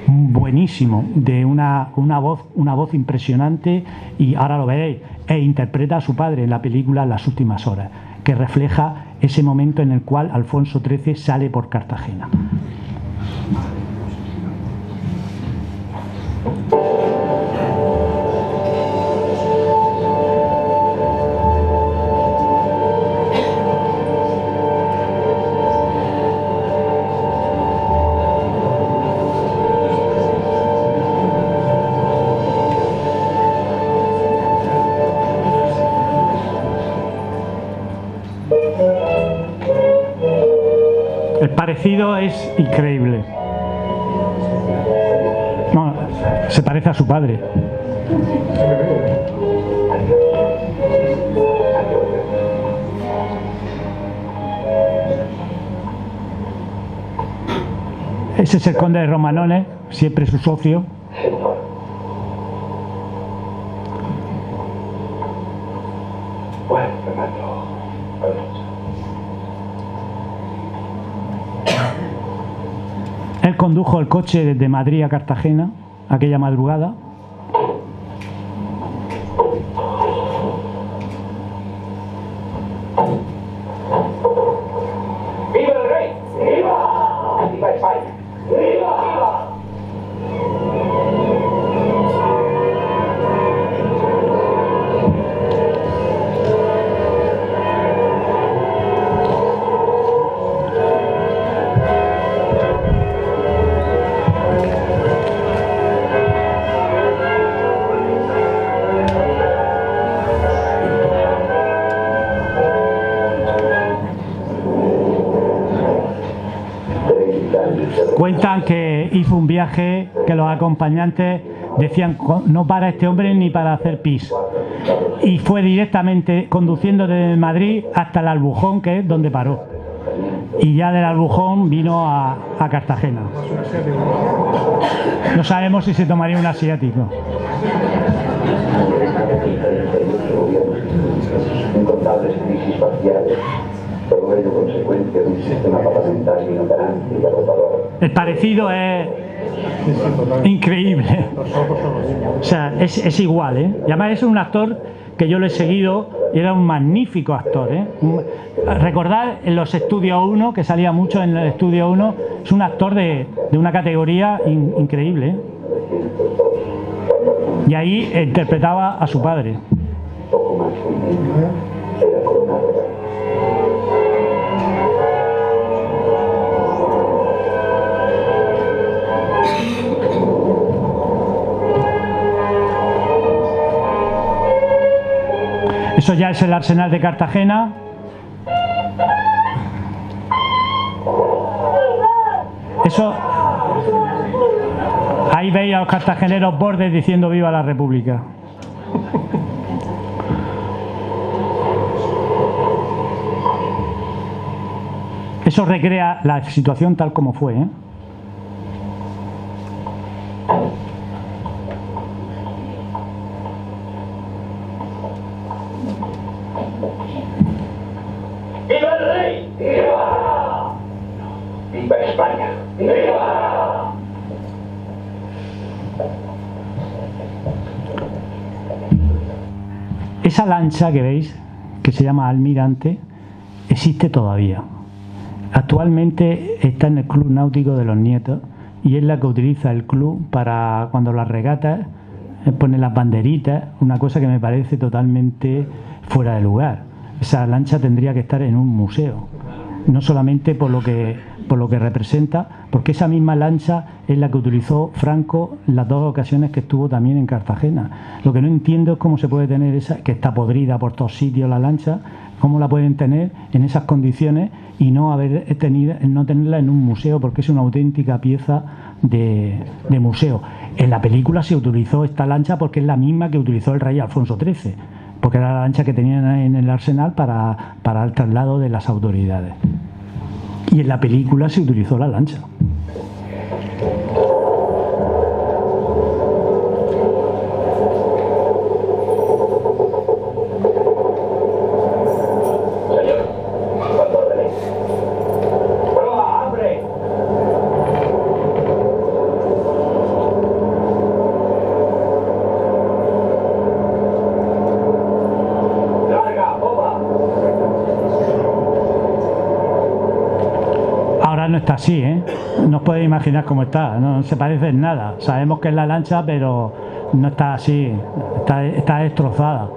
buenísimo, de una voz impresionante, y ahora lo veréis, e interpreta a su padre en la película Las últimas horas, que refleja ese momento en el cual Alfonso XIII sale por Cartagena. El parecido es increíble. No, se parece a su padre. Ese es el conde de Romanones, siempre su socio. Él condujo el coche desde Madrid a Cartagena aquella madrugada. ¡Viva el rey! ¡Viva! ¡Viva España! ¡Viva! ¡Viva! Cuentan que hizo un viaje que los acompañantes decían: no para este hombre ni para hacer pis. Y fue directamente conduciendo desde Madrid hasta el Albujón, que es donde paró. Y ya del Albujón vino a Cartagena. No sabemos si se tomaría un asiático. Incontables crisis parciales, todo ello consecuencia de un sistema parlamentario inoperante y agotador. El parecido es increíble. O sea, es igual, ¿eh? Y además es un actor que yo lo he seguido y era un magnífico actor, ¿eh? Recordad en los Estudio 1, que salía mucho en el Estudio 1, es un actor de una categoría increíble, ¿eh? 1902, cuando Y ahí interpretaba a su padre. poco más que un niño era coronado rey. Eso ya es el Arsenal de Cartagena. Eso. Ahí veis a los cartageneros bordes diciendo viva la República. Eso recrea la situación tal como fue, ¿eh? ¡Viva el rey! ¡Viva! ¡Viva España! ¡Viva! Esa lancha que veis, que se llama Almirante, existe todavía. Actualmente está en el Club Náutico de los Nietos y es la que utiliza el club para cuando las regatas pone las banderitas, una cosa que me parece totalmente fuera de lugar. Esa lancha tendría que estar en un museo, no solamente por lo que representa, porque esa misma lancha es la que utilizó Franco las dos ocasiones que estuvo también en Cartagena. Lo que no entiendo es cómo se puede tener esa, que está podrida por todos sitios la lancha, cómo la pueden tener en esas condiciones y no tenerla en un museo, porque es una auténtica pieza de museo. En la película se utilizó esta lancha porque es la misma que utilizó el rey Alfonso XIII, porque era la lancha que tenían en el arsenal para el traslado de las autoridades. Y en la película se utilizó la lancha. Señor, cuando ordenéis. ¡Proa, hambre! ¡Larga, boba! Ahora no está así, ¿eh? No os podéis imaginar cómo está, no se parece en nada. Sabemos que es la lancha, pero no está así, está destrozada.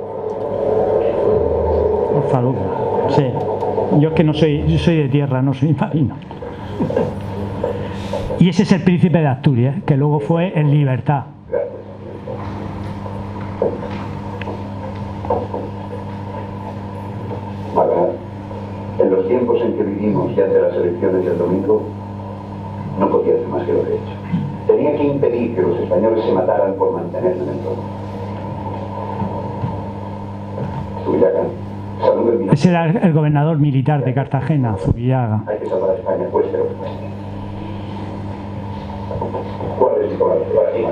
Orfaluca, sí. Yo es que no soy, yo soy de tierra, no soy marino. Y ese es el príncipe de Asturias, que luego fue en libertad. Magarat, en los tiempos en que vivimos y ante las elecciones del domingo, no podía hacer más que lo que he hecho. Tenía que impedir que los españoles se mataran por mantenerme en el trono. Zubillaga, saludo el ministro. Ese era el gobernador militar de Cartagena, Zubillaga. Hay que salvar a España, cueste lo que cueste. ¿Cuál es mi cobarde? Para ti,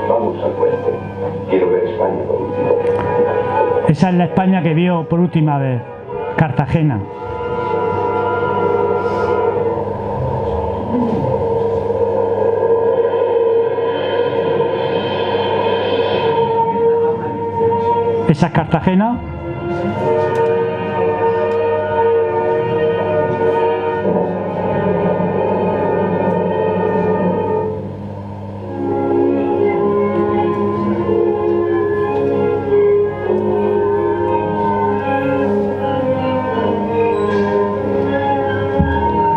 vamos al puente. Quiero ver España por última vez. Esa es la España que vio por última vez, Cartagena. Esa es Cartagena.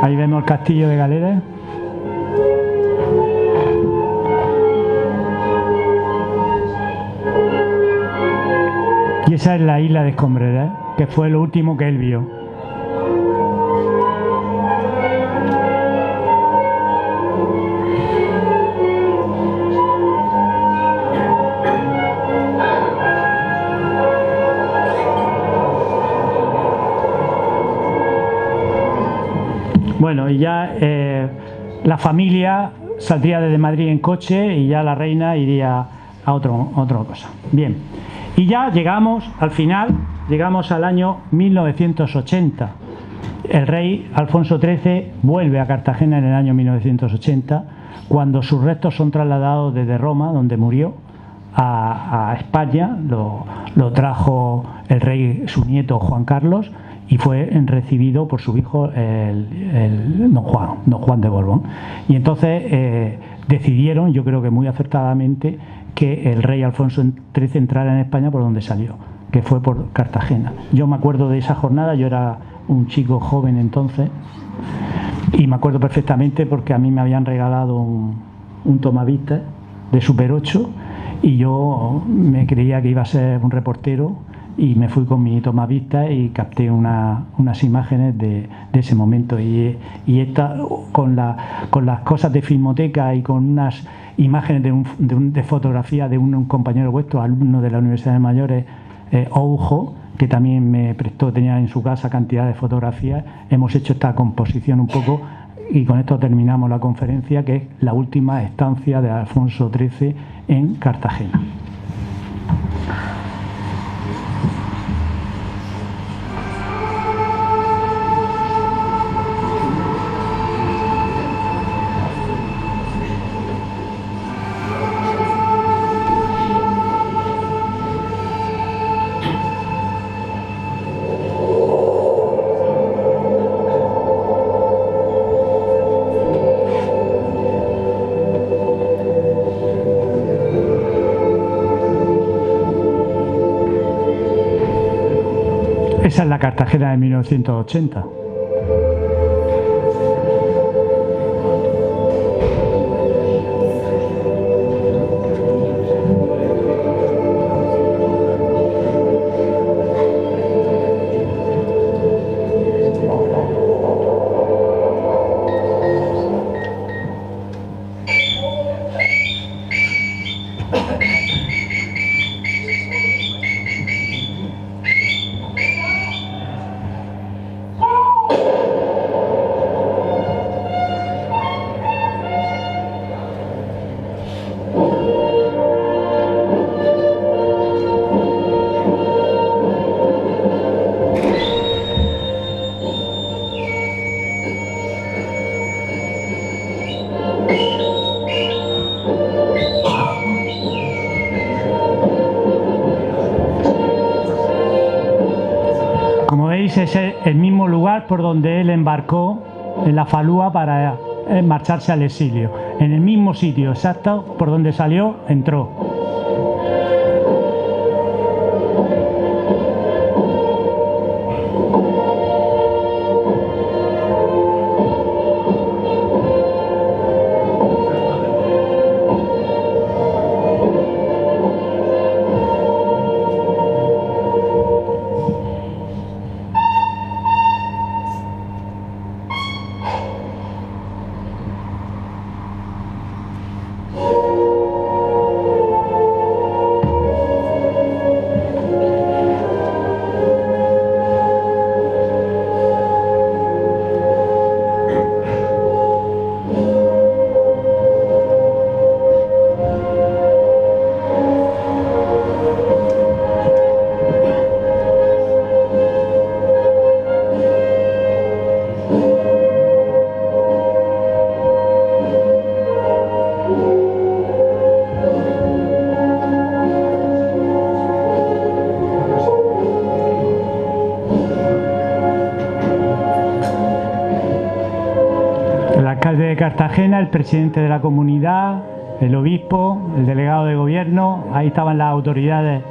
Ahí vemos el castillo de Galeras. Y esa es la isla de Escombraría, que fue lo último que él vio. Bueno, y ya la familia saldría desde Madrid en coche y ya la reina iría a otra cosa. Bien, y ya llegamos al final, llegamos al año 1980. El rey Alfonso XIII vuelve a Cartagena en el año 1980, cuando sus restos son trasladados desde Roma, donde murió, a España, lo trajo el rey, su nieto Juan Carlos, y fue recibido por su hijo don Juan de Borbón. Y entonces decidieron, yo creo que muy acertadamente, que el rey Alfonso XIII entrara en España por donde salió, que fue por Cartagena. Yo me acuerdo de esa jornada, yo era un chico joven entonces, y me acuerdo perfectamente porque a mí me habían regalado un tomavistas de Super 8 y yo me creía que iba a ser un reportero y me fui con mi tomavistas y capté unas imágenes de ese momento, y esta, con las cosas de Filmoteca y con unas imágenes de fotografía de un compañero vuestro, alumno de la Universidad de Mayores, Oujo, que también me prestó, tenía en su casa cantidad de fotografías. Hemos hecho esta composición un poco, y con esto terminamos la conferencia, que es la última estancia de Alfonso XIII en Cartagena. Esa es la Cartagena de 1980. Es el mismo lugar por donde él embarcó en la falúa para marcharse al exilio. En el mismo sitio exacto por donde salió, entró. De Cartagena, el presidente de la comunidad, el obispo, el delegado de gobierno, ahí estaban las autoridades.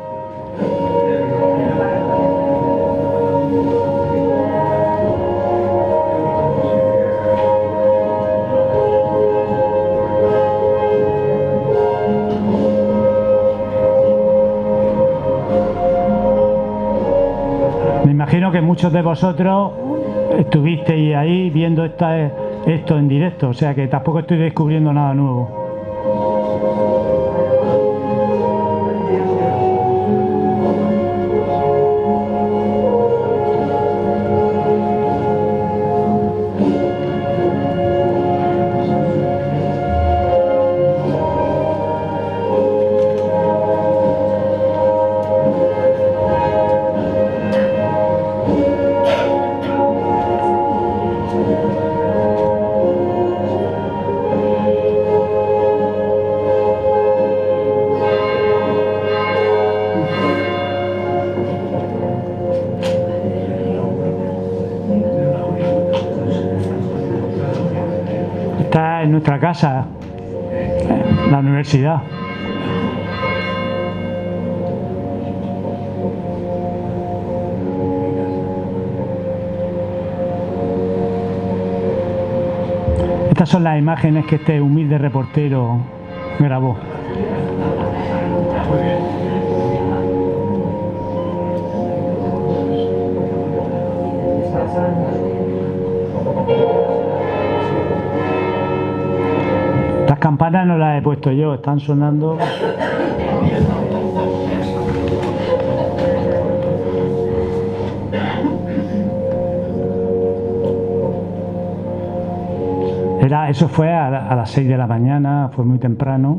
Me imagino que muchos de vosotros estuvisteis ahí viendo esto en directo, o sea que tampoco estoy descubriendo nada nuevo. Esta es nuestra casa, la universidad. Estas son las imágenes que este humilde reportero grabó. Las campanas no las he puesto yo, están sonando. Eso fue a las 6 de la mañana, fue muy temprano.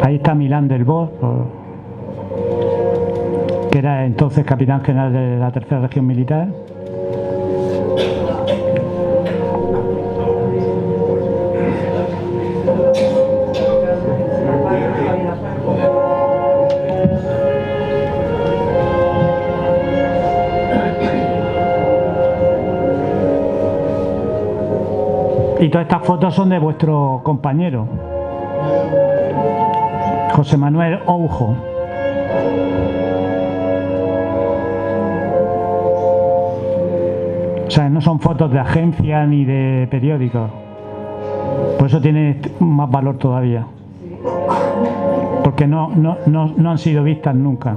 Ahí está Milán del Bosch, que era entonces capitán general de la tercera región militar. Y todas estas fotos son de vuestro compañero, José Manuel Oujo. O sea, no son fotos de agencia ni de periódicos. Por eso tiene más valor todavía. Porque no han sido vistas nunca.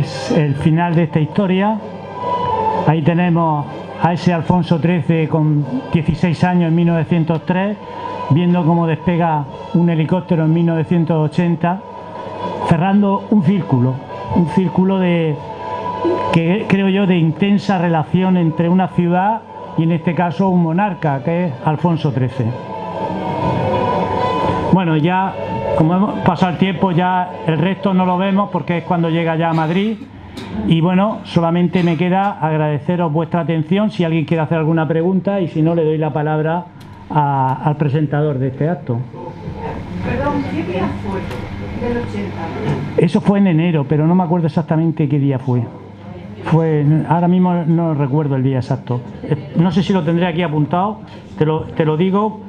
es el final de esta historia. Ahí tenemos a ese Alfonso XIII con 16 años en 1903, viendo cómo despega un helicóptero en 1980, cerrando un círculo de, que creo yo, de intensa relación entre una ciudad y en este caso un monarca, que es Alfonso XIII. Bueno, ya como hemos pasado el tiempo, ya el resto no lo vemos porque es cuando llega ya a Madrid. Y bueno, solamente me queda agradeceros vuestra atención, si alguien quiere hacer alguna pregunta, y si no, le doy la palabra al presentador de este acto. Perdón, ¿qué día fue del 80? Eso fue en enero, pero no me acuerdo exactamente qué día fue. Ahora mismo no recuerdo el día exacto. No sé si lo tendré aquí apuntado, te lo digo.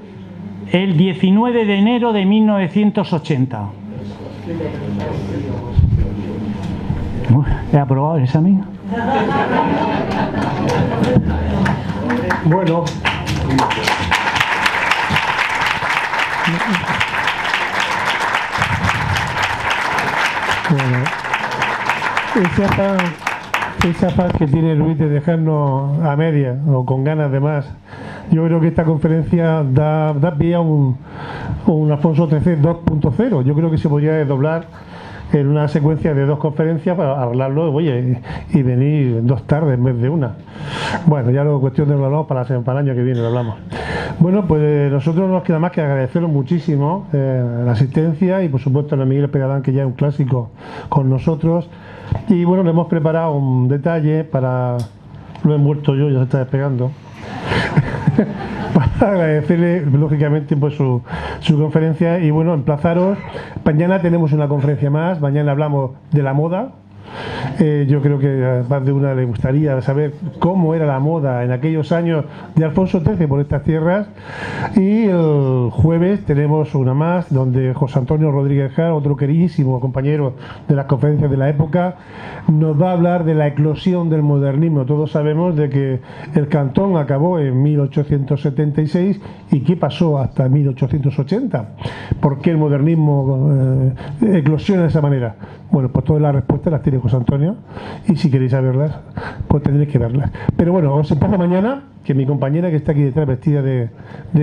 El 19 de enero de 1980. ¿He aprobado el examen? Bueno. Esa paz que tiene Luis de dejarnos a medias o con ganas de más. Yo creo que esta conferencia da pie a un Alfonso XIII 2.0. Yo creo que se podría desdoblar en una secuencia de 2 conferencias para arreglarlo, oye, y venir 2 tardes en vez de una. Bueno, ya lo cuestión de hablarlo para el año que viene, lo hablamos. Bueno, pues nosotros no nos queda más que agradecerles muchísimo la asistencia y por supuesto a Miguel Pegadán, que ya es un clásico con nosotros. Y bueno, le hemos preparado un detalle para... Lo he muerto yo, ya se está despegando. Para agradecerle lógicamente pues su conferencia y bueno, emplazaros. Mañana tenemos una conferencia más, mañana hablamos de la moda. Yo creo que a más de una le gustaría saber cómo era la moda en aquellos años de Alfonso XIII por estas tierras. Y el jueves tenemos una más donde José Antonio Rodríguez Jar, otro queridísimo compañero de las conferencias de la época, nos va a hablar de la eclosión del modernismo. Todos sabemos de que el Cantón acabó en 1876 y qué pasó hasta 1880. ¿Por qué el modernismo eclosiona de esa manera? Bueno, pues todas las respuestas las tiene José Antonio y si queréis saberlas, pues tendréis que verlas. Pero bueno, os emplazo mañana, que mi compañera que está aquí detrás vestida de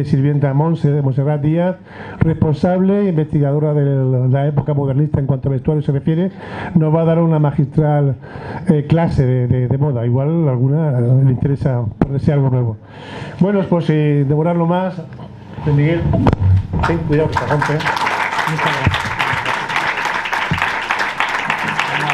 sirvienta Montserrat Díaz, responsable e investigadora de la época modernista en cuanto a vestuario se refiere, nos va a dar una magistral clase de moda. Igual a alguna le interesa ponerse algo nuevo. Bueno, pues sin demorarlo más, Miguel, ten cuidado que se rompe. Muchas gracias.